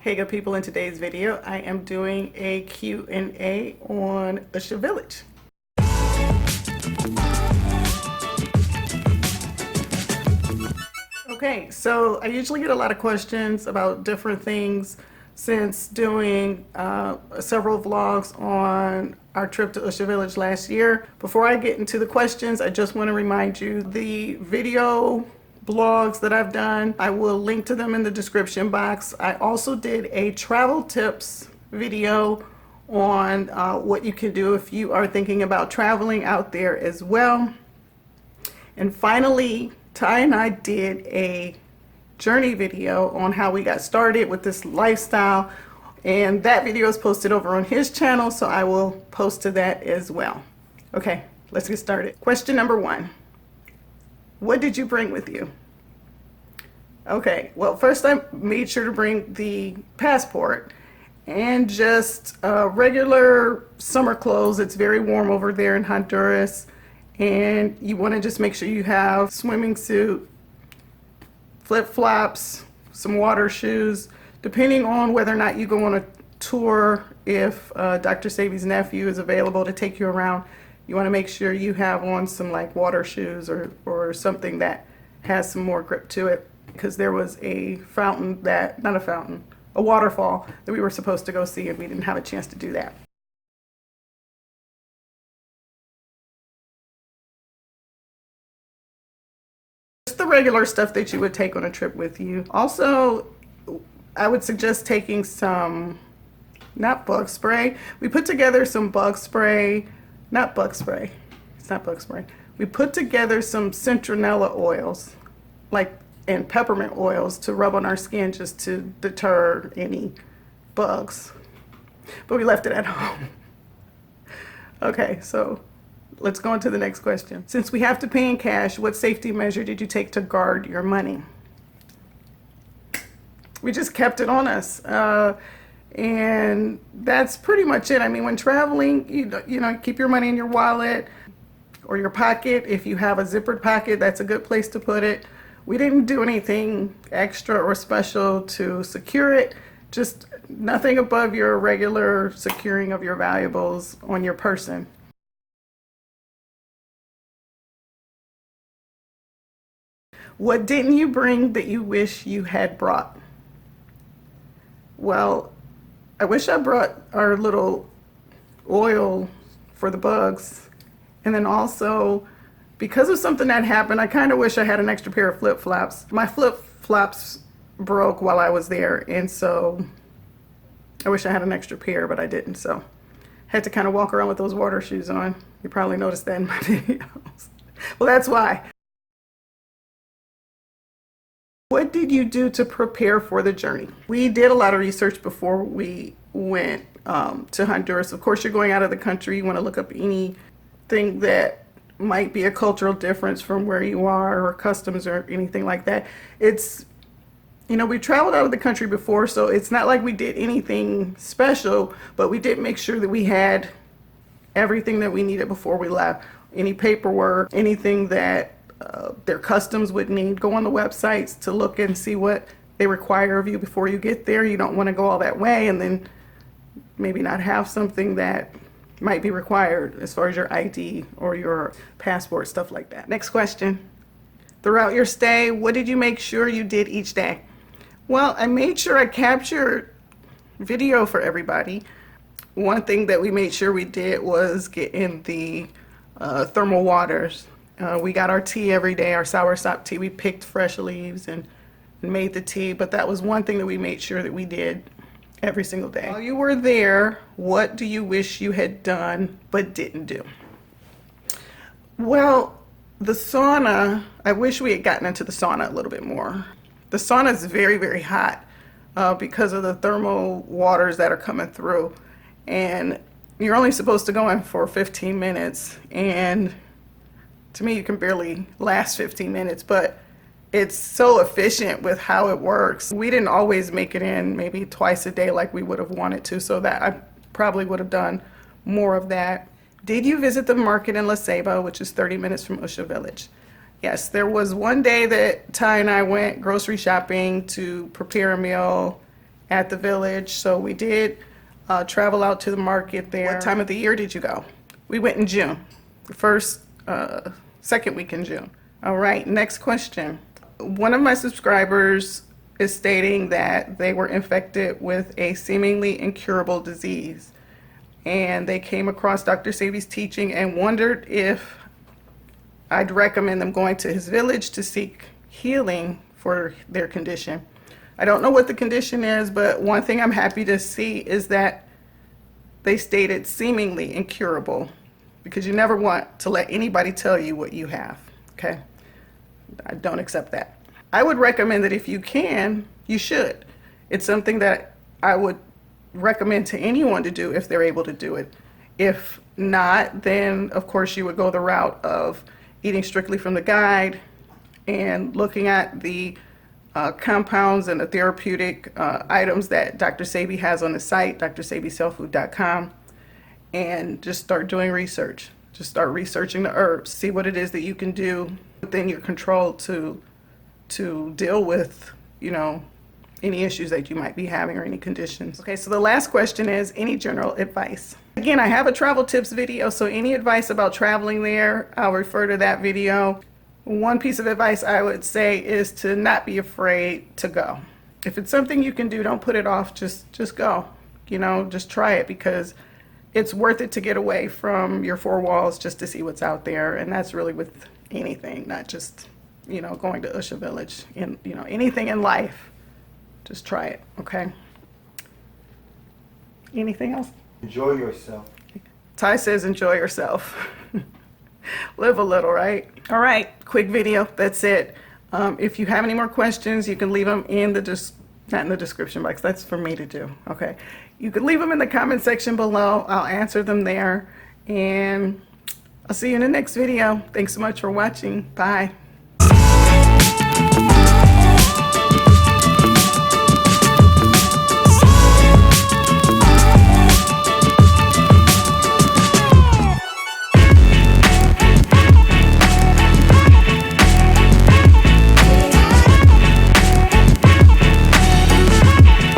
Hey good people, in today's video I am doing a Q&A on Usha Village. Okay, so I usually get a lot of questions about different things since doing several vlogs on our trip to Usha Village last year. Before I get into the questions, I just want to remind you the video blogs that I've done, I will link to them in the description box. I also did a travel tips video on what you can do if you are thinking about traveling out there as well. And finally, Ty and I did a journey video on how we got started with this lifestyle, and that video is posted over on his channel, so I will post to that as well. Okay, let's get started. Question number 1. What did you bring with you? Okay, well, first I made sure to bring the passport and just regular summer clothes. It's very warm over there in Honduras, and you want to just make sure you have swimming suit, flip-flops, some water shoes, depending on whether or not you go on a tour. If Dr. Sebi's nephew is available to take you around, you want to make sure you have on some like water shoes or something that has some more grip to it, because there was a fountain that, not a fountain, a waterfall that we were supposed to go see and we didn't have a chance to do that. Just the regular stuff that you would take on a trip with you. Also, I would suggest taking some, not bug spray. We put together some bug spray. Not bug spray. It's not bug spray. We put together some citronella oils, and peppermint oils to rub on our skin just to deter any bugs. But we left it at home. Okay, so let's go on to the next question. Since we have to pay in cash, what safety measure did you take to guard your money? We just kept it on us. And that's pretty much it. I mean, when traveling, you know, keep your money in your wallet or your pocket. If you have a zippered pocket, that's a good place to put it. We didn't do anything extra or special to secure it. Just nothing above your regular securing of your valuables on your person. What didn't you bring that you wish you had brought? Well, I wish I brought our little oil for the bugs. And then also, because of something that happened, I kind of wish I had an extra pair of flip-flops. My flip-flops broke while I was there, and so I wish I had an extra pair, but I didn't. So I had to kind of walk around with those water shoes on. You probably noticed that in my videos. Well, that's why. What did you do to prepare for the journey? We did a lot of research before we went to Honduras. Of course, you're going out of the country. You want to look up anything that might be a cultural difference from where you are, or customs or anything like that. It's, you know, we traveled out of the country before, so it's not like we did anything special, but we did make sure that we had everything that we needed before we left. Any paperwork, anything that their customs would need. Go on the websites to look and see what they require of you before you get there. You don't want to go all that way and then maybe not have something that might be required as far as your ID or your passport, stuff like that. Next question. Throughout your stay, what did you make sure you did each day? Well, I made sure I captured video for everybody. One thing that we made sure we did was get in the thermal waters. We got our tea every day, our soursop tea. We picked fresh leaves and made the tea, but that was one thing that we made sure that we did every single day. While you were there, what do you wish you had done but didn't do? Well, the sauna, I wish we had gotten into the sauna a little bit more. The sauna is very, very hot because of the thermal waters that are coming through. And you're only supposed to go in for 15 minutes. And to me, you can barely last 15 minutes, but it's so efficient with how it works. We didn't always make it in maybe twice a day like we would have wanted to, so that I probably would have done more of that. Did you visit the market in La Ceiba, which is 30 minutes from Usha Village? Yes, there was one day that Ty and I went grocery shopping to prepare a meal at the village. So we did travel out to the market there. What time of the year did you go? We went in June, the second week in June. All right, next question. One of my subscribers is stating that they were infected with a seemingly incurable disease, and they came across Dr. Sebi's teaching and wondered if I'd recommend them going to his village to seek healing for their condition. I don't know what the condition is, but one thing I'm happy to see is that they stated seemingly incurable, because you never want to let anybody tell you what you have, okay? I don't accept that. I would recommend that if you can, you should. It's something that I would recommend to anyone to do if they're able to do it. If not, then of course you would go the route of eating strictly from the guide and looking at the compounds and the therapeutic items that Dr. Sebi has on the site, drsebicellfood.com, and just start doing research. Just start researching the herbs, see what it is that you can do within your control to deal with, you know, any issues that you might be having or any conditions. Okay, so the last question is any general advice. Again, I have a travel tips video, so any advice about traveling there, I'll refer to that video. One piece of advice I would say is to not be afraid to go. If it's something you can do, don't put it off, just go. You know, just try it, because it's worth it to get away from your four walls just to see what's out there. And that's really with anything, not just, you know, going to Usha Village. In, you know, anything in life, just try it, okay? Anything else? Enjoy yourself. Ty says enjoy yourself. Live a little, right? All right, quick video, that's it. If you have any more questions, you can leave them in the not in the description box, that's for me to do, okay? You can leave them in the comment section below. I'll answer them there, and I'll see you in the next video. Thanks so much for watching. Bye.